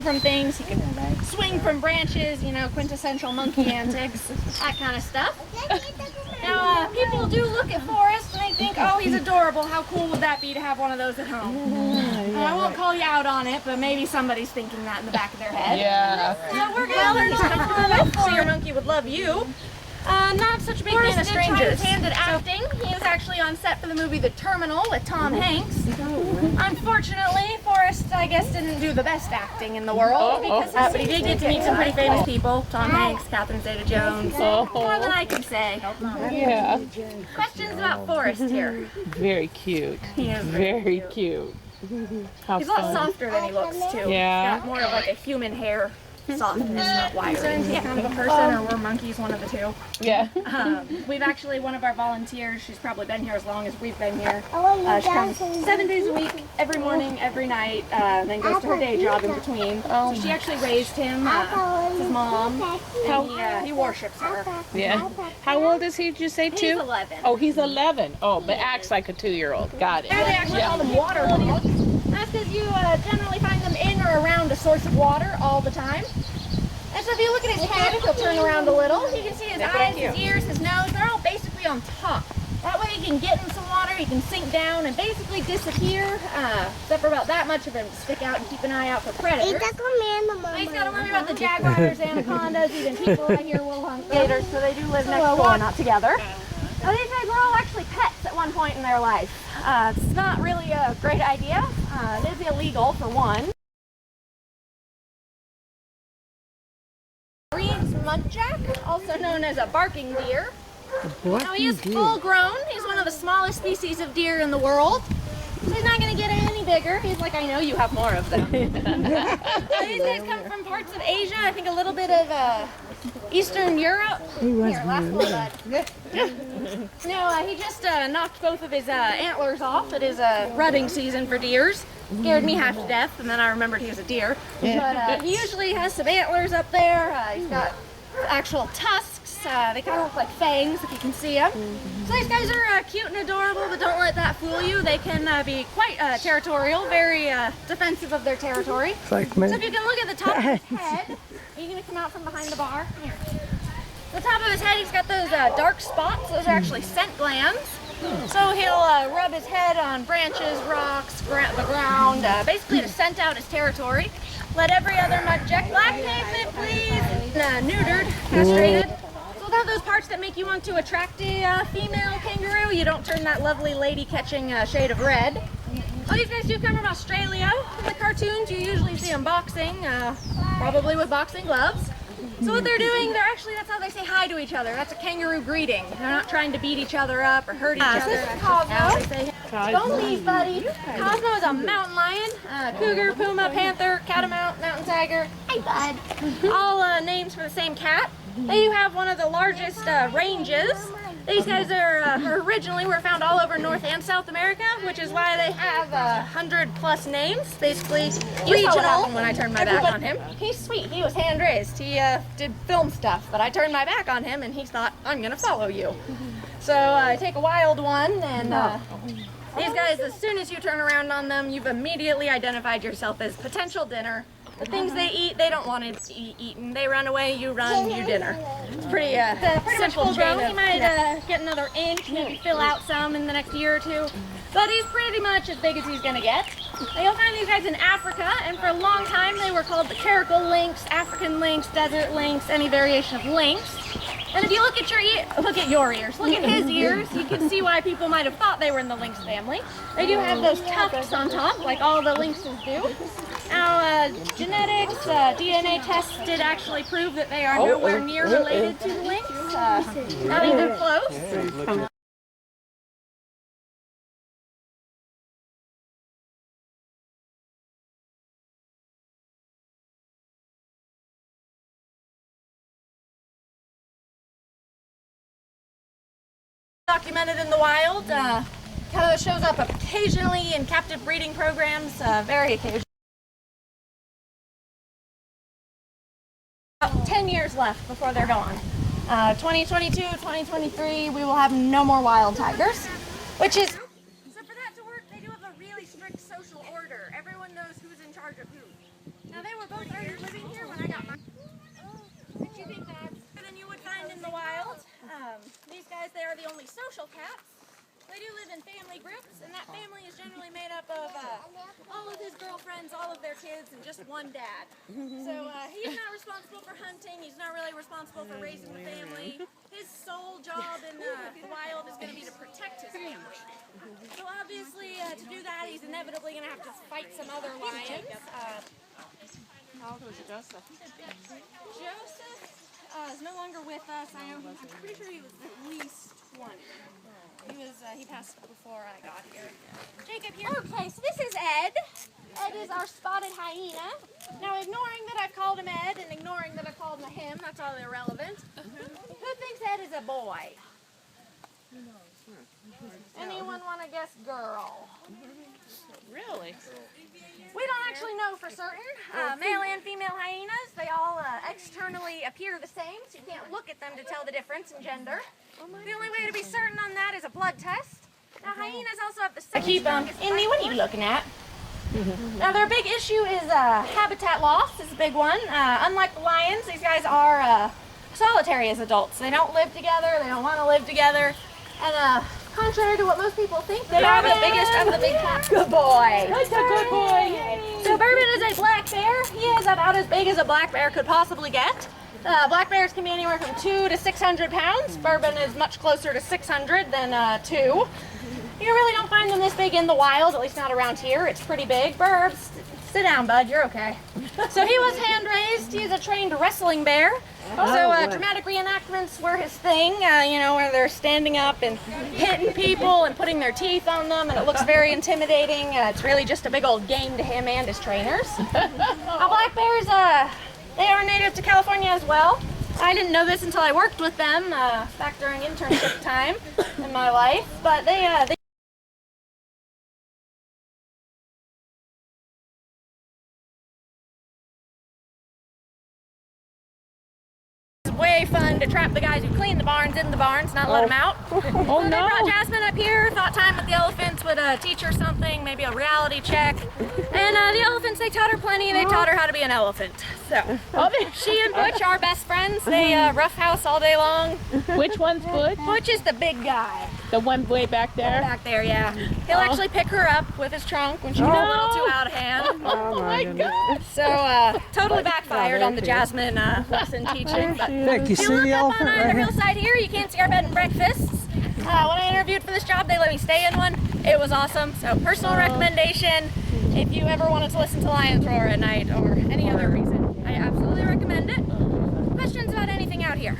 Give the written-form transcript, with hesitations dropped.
from things. He can swing from branches, you know, quintessential monkey antics, that kind of stuff. Now, people do look at Forrest and they think, oh, he's adorable. How cool would that be to have one of those at home? I won't call you out on it, but maybe somebody's thinking that in the back of their head. Yeah. So we're going to learn to comfortable with, so your monkey would love you. Not such a big fan of strangers. His hand at acting. He was actually on set for the movie The Terminal with Tom Hanks. Unfortunately, Forrest, I guess, didn't do the best acting in the world, but he did get to meet some pretty famous people. Tom Hanks, Catherine Zeta-Jones. More than I can say. Yeah. Questions about Forrest here? Very cute. He is very cute. How He's a lot softer than he looks, too. Yeah. He's got more of like a human hair softness, not wiring. He's kind of a person, or we're monkeys, one of the two. Yeah. We've actually, one of our volunteers, she's probably been here as long as we've been here. She comes 7 days a week, every morning, every night, then goes to her day job in between. So she actually raised him, his mom, and he worships her. Yeah. How old is he, did you say, 2? He's 11. Oh, he's 11. Oh, but acts like a 2-year-old. Got it. They actually call them water hogs. That's because you generally find them in or around a source of water all the time. And so if you look at his head, he'll turn around a little. You can see his eyes, his ears, his nose, they're all basically on top. That way he can get in some water, he can sink down and basically disappear, except for about that much of him to stick out and keep an eye out for predators. He's got to worry about the jaguars, anacondas, even people I hear will hunt gators, so they do live next door, not together. Now these guys were all actually pets at one point in their life. It's not really a great idea. It is illegal for one. Reed's muntjac, also known as a barking deer. Now he is full grown. He's one of the smallest species of deer in the world. So he's not going to get any bigger. He's like, I know you have more of them. These guys come from parts of Asia, I think a little bit of Eastern Europe. Here, last one, bud. No, he just knocked both of his antlers off. It is rutting season for deers. Scared me half to death, and then I remembered he was a deer. But he usually has some antlers up there. He's got actual tusks. They kind of look like fangs, if you can see them. So these guys are cute and adorable, but don't let that fool you. They can be quite territorial, very defensive of their territory. So if you can look at the top of his head, are you going to come out from behind the bar? Here. The top of his head, he's got those dark spots. Those are actually scent glands. So he'll rub his head on branches, rocks, the ground, basically to scent out his territory. Let every other muntjac, black pavement please, neutered, castrated. So they're those parts that make you want to attract a female kangaroo. You don't turn that lovely lady catching shade of red. Oh, these guys do come from Australia. In the cartoons, you usually see them boxing, probably with boxing gloves. So what they're doing, that's how they say hi to each other. That's a kangaroo greeting. They're not trying to beat each other up or hurt each other. This is Cosmo. Don't leave, buddy. Cosmo is a mountain lion, cougar, puma, panther, catamount, mountain tiger. Hey, bud. All names for the same cat. They do have one of the largest ranges. These guys originally were found all over North and South America, which is why they have 100+ names, basically regional. When I turned my back on him, he's sweet. He was hand raised. He did film stuff, but I turned my back on him, and he thought, I'm gonna follow you. So I take a wild one, and these guys, as soon as you turn around on them, you've immediately identified yourself as potential dinner. The things they eat, they don't want to be eaten. They run away, you run, you dinner. It's pretty simple chain. He might get another inch, maybe fill out some in the next year or two. But he's pretty much as big as he's going to get. You'll find these guys in Africa, and for a long time they were called the caracal lynx, African lynx, desert lynx, any variation of lynx. And if you look at your ears, look at his ears, you can see why people might have thought they were in the lynx family. They do have those tufts on top, like all the lynxes do. Now, genetics, DNA tests did actually prove that they are nowhere near related to the lynx. Not even close. Documented in the wild, kind of shows up occasionally in captive breeding programs, very occasionally. About 10 years left before they're gone. 2022, 2023, we will have no more wild tigers, which is... So for that to work, they do have a really strict social order. Everyone knows who's in charge of who. Now they were both of their kids and just one dad. So he's not responsible for hunting. He's not really responsible for raising the family. His sole job in the wild is going to be to protect his family. So obviously, to do that, he's inevitably going to have to fight some other lions. How old was Joseph? Joseph is no longer with us. I'm pretty sure he was at least 20. He passed before I got here. Jacob here. Okay, so this is Ed. Ed is our spotted hyena. Now, ignoring that I've called him Ed and ignoring that I've called him a him, that's all irrelevant. Who thinks Ed is a boy? Anyone want to guess girl? Really? We don't actually know for certain. Male and female hyenas, they all externally appear the same, so you can't look at them to tell the difference in gender. The only way to be certain on that is a blood test. Now, hyenas also have the second strongest... Indy, what are you looking at? Now, their big issue is habitat loss is a big one. Unlike the lions, these guys are solitary as adults. They don't live together, they don't want to live together, and contrary to what most people think, they are the biggest of the big cats. Good boy. That's a good boy. So Bourbon is a black bear. He is about as big as a black bear could possibly get. Black bears can be anywhere from 200 to 600 pounds. Bourbon is much closer to 600 than 2. You really don't find them this big in the wild, at least not around here. It's pretty big. Burbs, sit down, bud. You're okay. So he was hand-raised. He's a trained wrestling bear. So dramatic reenactments were his thing, you know, where they're standing up and hitting people and putting their teeth on them, and it looks very intimidating. It's really just a big old game to him and his trainers. Black bears, they are native to California as well. I didn't know this until I worked with them back during internship time in my life, but they way fun to trap the guys who clean the barns in the barns, not let them out. Oh, So no. they brought Jasmine up here, thought time with the elephants would teach her something, maybe a reality check. And the elephants, they taught her plenty. They taught her how to be an elephant. So she and Butch are best friends. They roughhouse all day long. Which one's Butch? Butch is the big guy. The one way back there? Back there, yeah. He'll actually pick her up with his trunk when she gets a little too out of hand. Oh my God. So totally backfired on the Jasmine lesson teaching. But Vic, you if you see look the up elephant on right either here? hillside here, you can't see our bed and breakfasts. When I interviewed for this job, they let me stay in one. It was awesome. So personal recommendation, if you ever wanted to listen to lions roar at night or any other reason, I absolutely recommend it. Questions about anything out here?